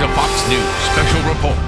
a Fox News special report.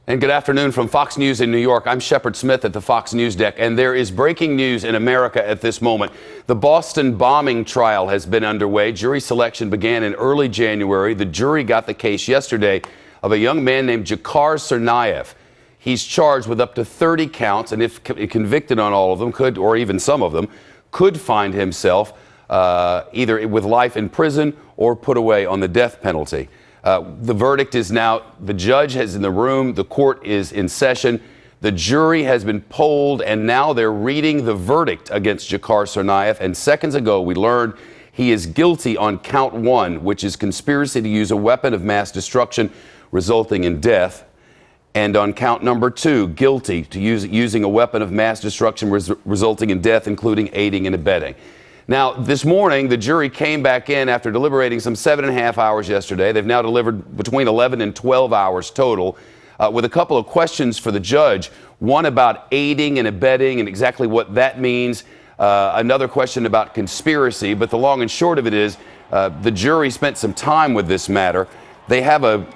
And good afternoon from Fox News in New York. I'm Shepard Smith at the Fox News deck, and there is breaking news in America at this moment. The Boston bombing trial has been underway. Jury selection began in early January. The jury got the case yesterday of a young man named Dzhokhar Tsarnaev. He's charged with up to 30 counts, and if convicted on all of them, could, or even some of them, could find himself either with life in prison or put away on the death penalty. The verdict is now, the judge is in the room, the court is in session, the jury has been polled, and now they're reading the verdict against Dzhokhar Tsarnaev. And seconds ago, we learned he is guilty on count 1, which is conspiracy to use a weapon of mass destruction resulting in death. And on count number 2, guilty to using a weapon of mass destruction resulting in death, including aiding and abetting. Now, this morning, the jury came back in after deliberating some 7.5 hours yesterday. They've now delivered between 11 and 12 hours total, with a couple of questions for the judge. One about aiding and abetting and exactly what that means. Another question about conspiracy. But the long and short of it is, the jury spent some time with this matter. They have a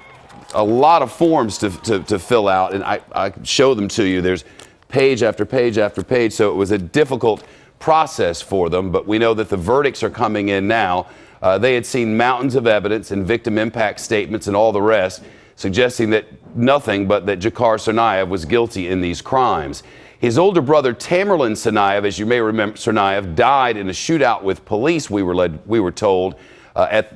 lot of forms to fill out, and I show them to you. There's page after page after page, so it was a difficult process for them, but we know that the verdicts are coming in now. They had seen mountains of evidence and victim impact statements and all the rest, suggesting that nothing but that Dzhokhar Tsarnaev was guilty in these crimes. His older brother, Tamerlan Tsarnaev, as you may remember, Tsarnaev died in a shootout with police, we were told,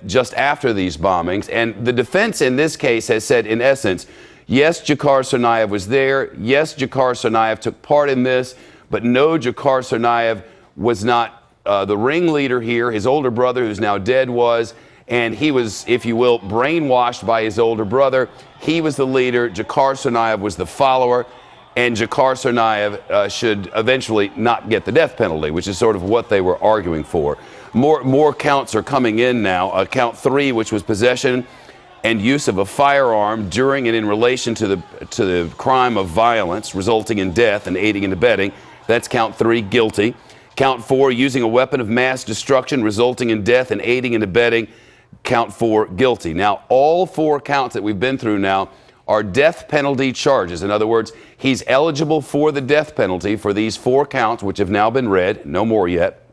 just after these bombings. And the defense in this case has said, in essence, yes, Dzhokhar Tsarnaev was there. Yes, Dzhokhar Tsarnaev took part in this. But no, Dzhokhar Tsarnaev was not the ringleader here. His older brother, who's now dead, was. And he was, if you will, brainwashed by his older brother. He was the leader. Dzhokhar Tsarnaev was the follower. And Dzhokhar Tsarnaev should eventually not get the death penalty, which is sort of what they were arguing for. More counts are coming in now. Count 3, which was possession and use of a firearm during and in relation to the crime of violence resulting in death and aiding and abetting. That's count 3, guilty. Count 4, using a weapon of mass destruction resulting in death and aiding and abetting. Count 4, guilty. Now, all 4 counts that we've been through now are death penalty charges. In other words, he's eligible for the death penalty for these 4 counts, which have now been read, no more yet.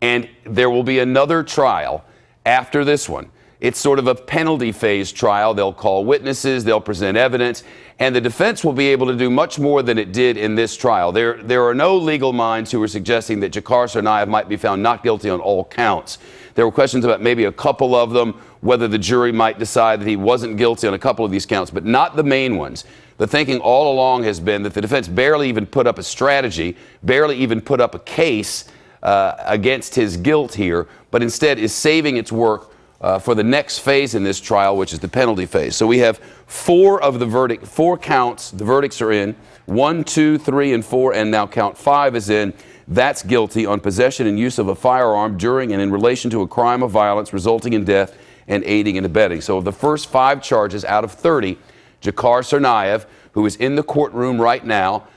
And there will be another trial after this one. It's sort of a penalty phase trial. They'll call witnesses, they'll present evidence, and the defense will be able to do much more than it did in this trial. There are no legal minds who are suggesting that Dzhokhar Tsarnaev might be found not guilty on all counts. There were questions about maybe a couple of them, whether the jury might decide that he wasn't guilty on a couple of these counts, but not the main ones. The thinking all along has been that the defense barely even put up a strategy, barely even put up a case against his guilt here, but instead is saving its work for the next phase in this trial, which is the penalty phase. So we have 4 counts. The verdicts are in. 1, 2, 3, and 4, and now count 5 is in. That's guilty on possession and use of a firearm during and in relation to a crime of violence resulting in death and aiding and abetting. So of the first 5 charges out of 30, Dzhokhar Tsarnaev, who is in the courtroom right now,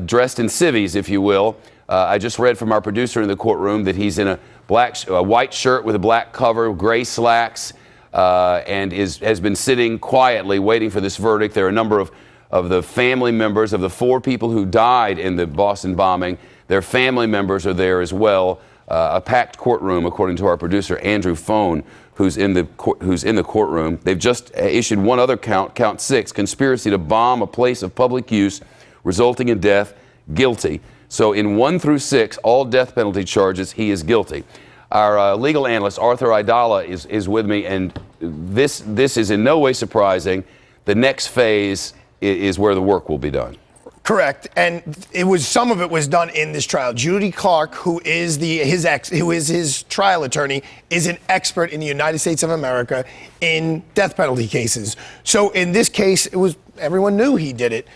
dressed in civvies, if you will. I just read from our producer in the courtroom that he's in a white shirt with a black cover, gray slacks, and has been sitting quietly waiting for this verdict. There are a number of the family members of the 4 people who died in the Boston bombing. Their family members are there as well. A packed courtroom, according to our producer Andrew Phone, who's in the courtroom. They've just issued one other count, count 6, conspiracy to bomb a place of public use resulting in death, guilty. So in 1 through 6, all death penalty charges, he is guilty. Our legal analyst, Arthur Aidala, is with me, and this is in no way surprising. The next phase is where the work will be done. Correct, and some of it was done in this trial. Judy Clark, who is his trial attorney, is an expert in the United States of America in death penalty cases. So in this case, everyone knew he did it.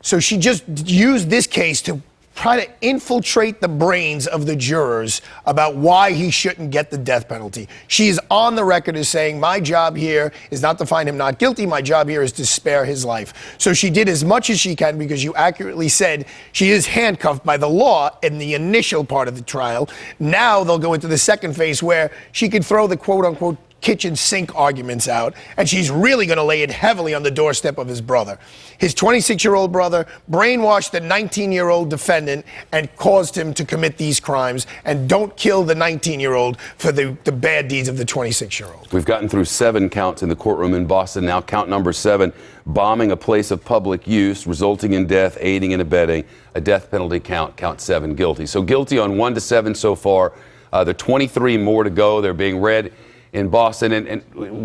So she just used this case to try to infiltrate the brains of the jurors about why he shouldn't get the death penalty. She is on the record as saying, my job here is not to find him not guilty. My job here is to spare his life. So she did as much as she can, because you accurately said she is handcuffed by the law in the initial part of the trial. Now they'll go into the second phase where she could throw the quote-unquote kitchen sink arguments out, and she's really going to lay it heavily on the doorstep of his brother. His 26-year-old brother brainwashed the 19-year-old defendant and caused him to commit these crimes. And don't kill the 19-year-old for the bad deeds of the 26-year-old. We've gotten through 7 counts in the courtroom in Boston. Now count number 7, bombing a place of public use, resulting in death, aiding and abetting. A death penalty count, count 7, guilty. So guilty on 1 to 7 so far. There are 23 more to go. They're being read in Boston. And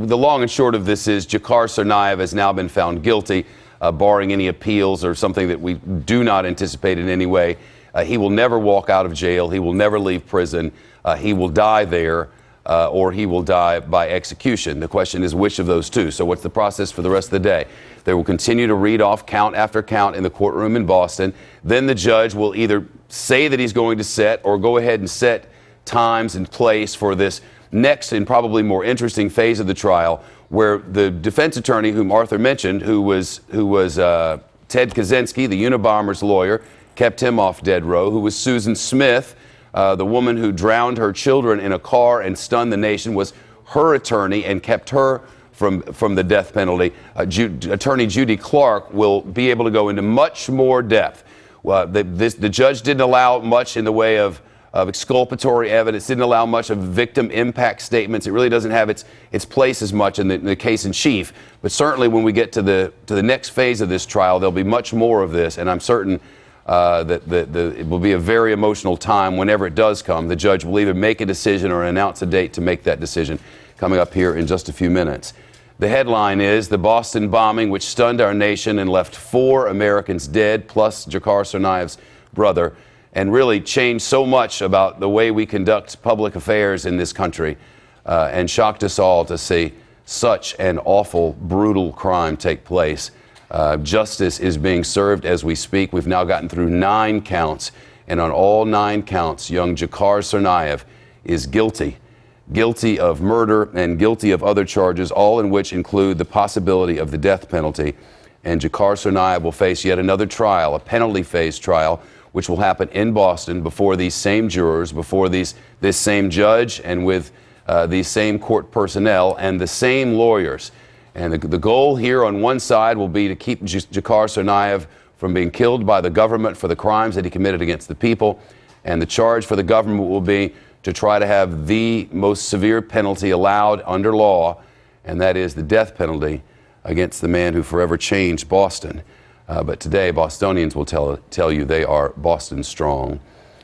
the long and short of this is Dzhokhar Tsarnaev has now been found guilty, barring any appeals or something that we do not anticipate in any way. He will never walk out of jail. He will never leave prison. He will die there, or he will die by execution. The question is which of those two. So what's the process for the rest of the day? They will continue to read off count after count in the courtroom in Boston. Then the judge will either say that he's going to set or go ahead and set times and place for this next and probably more interesting phase of the trial, where the defense attorney whom Arthur mentioned, who was Ted Kaczynski, the Unabomber's lawyer, kept him off dead row, who was Susan Smith, the woman who drowned her children in a car and stunned the nation, was her attorney and kept her from the death penalty. Attorney Judy Clark will be able to go into much more depth. The judge didn't allow much in the way of exculpatory evidence, didn't allow much of victim impact statements. It really doesn't have its place as much in the case in chief. But certainly when we get to the next phase of this trial, there'll be much more of this, and I'm certain that it will be a very emotional time whenever it does come. The judge will either make a decision or announce a date to make that decision, coming up here in just a few minutes. The headline is the Boston bombing, which stunned our nation and left 4 Americans dead, plus Dzhokhar Tsarnaev's brother, and really changed so much about the way we conduct public affairs in this country, and shocked us all to see such an awful, brutal crime take place. Justice is being served as we speak. We've now gotten through 9 counts, and on all 9 counts, young Dzhokhar Tsarnaev is guilty of murder and guilty of other charges, all in which include the possibility of the death penalty. And Dzhokhar Tsarnaev will face yet another trial, a penalty phase trial, which will happen in Boston before these same jurors, before this same judge, and with these same court personnel and the same lawyers. And the goal here on one side will be to keep Dzhokhar Tsarnaev from being killed by the government for the crimes that he committed against the people. And the charge for the government will be to try to have the most severe penalty allowed under law, and that is the death penalty against the man who forever changed Boston. But today, Bostonians will tell you they are Boston strong.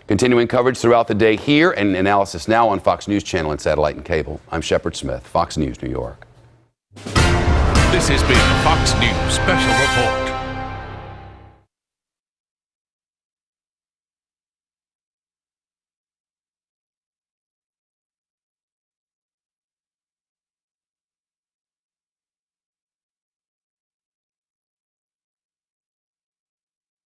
Continuing coverage throughout the day here, and analysis now on Fox News Channel and satellite and cable. I'm Shepard Smith, Fox News, New York. This has been a Fox News Special Report.